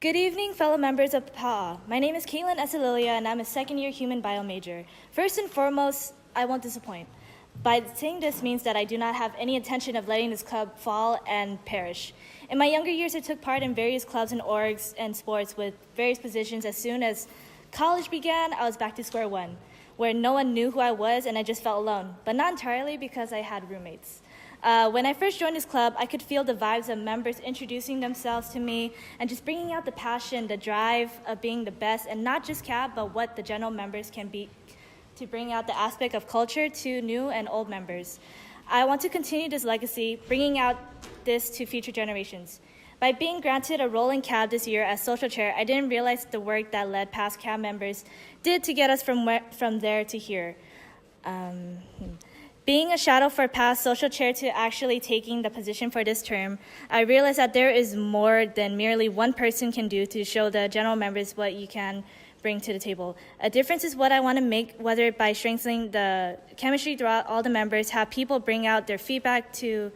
Good evening, fellow members of PAA. My name is Caitlyn, Estalila, and I'm a second-year human bio major. First and foremost, I won't disappoint. By saying this means that I do not have any intention of letting this club fall and perish. In my younger years, I took part in various clubs and orgs and sports with various positions. As soon as college began, I was back to square one, where no one knew who I was and I just felt alone, but not entirely because I had roommates. When I first joined this club, I could feel the vibes of members introducing themselves to me and just bringing out the passion, the drive of being the best, and not just CAB, but what the general members can be, to bring out the aspect of culture to new and old members. I want to continue this legacy, bringing out this to future generations. By being granted a role in CAB this year as social chair, I didn't realize the work that led past CAB members did to get us from there to here. Being a shadow for past social chair to actually taking the position for this term, I realized that there is more than merely one person can do to show the general members what you can bring to the table. A difference is what I want to make, whether by strengthening the chemistry throughout all the members, have people bring out their feedback to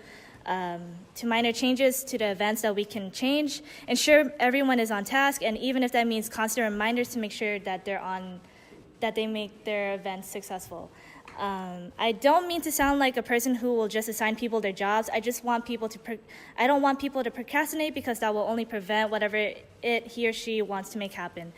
minor changes to the events that we can change, ensure everyone is on task, and even if that means constant reminders to make sure that they make their events successful. I don't mean to sound like a person who will just assign people their jobs. I don't want people to procrastinate, because that will only prevent whatever he or she wants to make happen.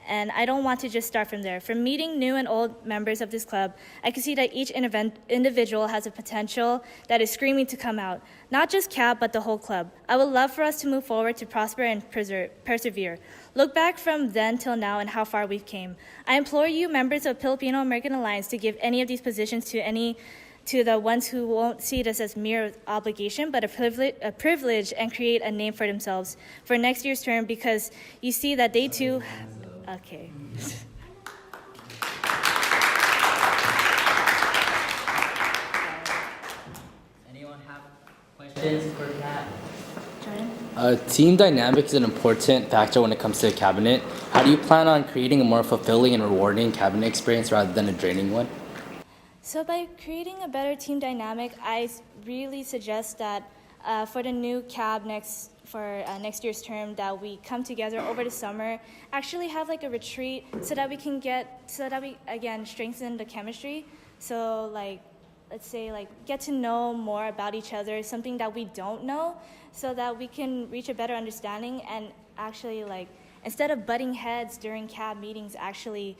And I don't want to just start from there. From meeting new and old members of this club, I can see that each individual has a potential that is screaming to come out. Not just CAB, but the whole club. I would love for us to move forward, to prosper and persevere. Look back from then till now and how far we've came. I implore you, members of Filipino American Alliance, to give any of these positions to the ones who won't see this as mere obligation, but a privilege, and create a name for themselves for next year's term, because you see that they too. Okay. Anyone have questions for Kat? Team dynamic is an important factor when it comes to a cabinet. How do you plan on creating a more fulfilling and rewarding cabinet experience rather than a draining one? So by creating a better team dynamic, I really suggest that for the new CAB next year's term, that we come together over the summer, actually have like a retreat so that we again strengthen the chemistry. So let's say get to know more about each other, something that we don't know, so that we can reach a better understanding, and actually instead of butting heads during CAB meetings, actually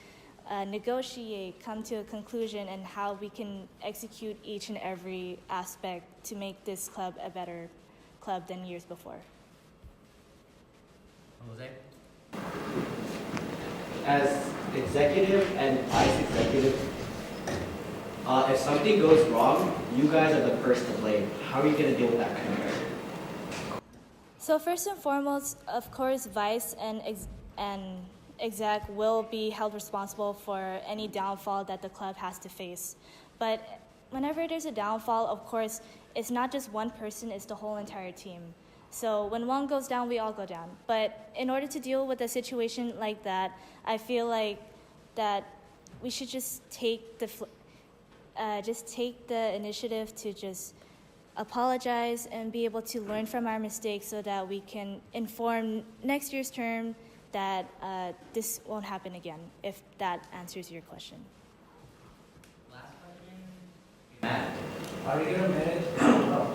negotiate, come to a conclusion, and how we can execute each and every aspect to make this club a better club than years before. Jose? As executive and vice executive, if something goes wrong, you guys are the first to blame. How are you going to deal with that kind of pressure? So first and foremost, of course, vice and exec will be held responsible for any downfall that the club has to face. But whenever there's a downfall, of course, it's not just one person, it's the whole entire team. So when one goes down, we all go down. But in order to deal with a situation like that, I feel like that we should just take the initiative to just apologize and be able to learn from our mistakes, so that we can inform next year's term that this won't happen again, if that answers your question. Last question? Matt? Are you going to manage? Are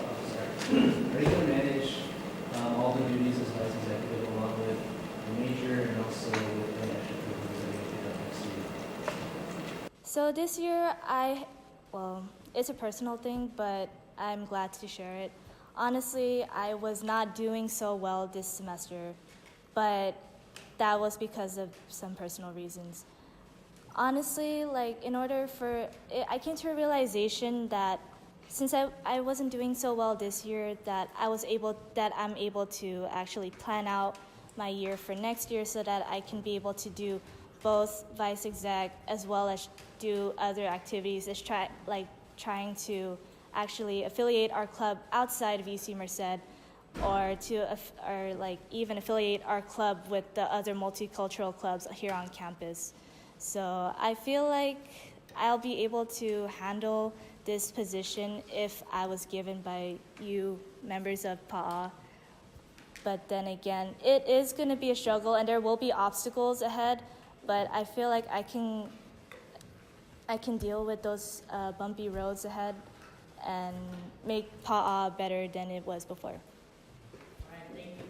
you going to manage all the duties as vice executive along with the major and also with the extra privileges that you take up next year? So this year, it's a personal thing, but I'm glad to share it. Honestly, I was not doing so well this semester, but that was because of some personal reasons. Honestly, I came to a realization that since I wasn't doing so well this year, that I'm able to actually plan out my year for next year, so that I can be able to do both vice exec as well as do other activities, trying to actually affiliate our club outside of UC Merced, or even affiliate our club with the other multicultural clubs here on campus. So I feel like I'll be able to handle this position if I was given by you, members of PAA. But then again, it is going to be a struggle, and there will be obstacles ahead. But I feel like I can deal with those bumpy roads ahead and make Pa'a better than it was before. All right, thank you.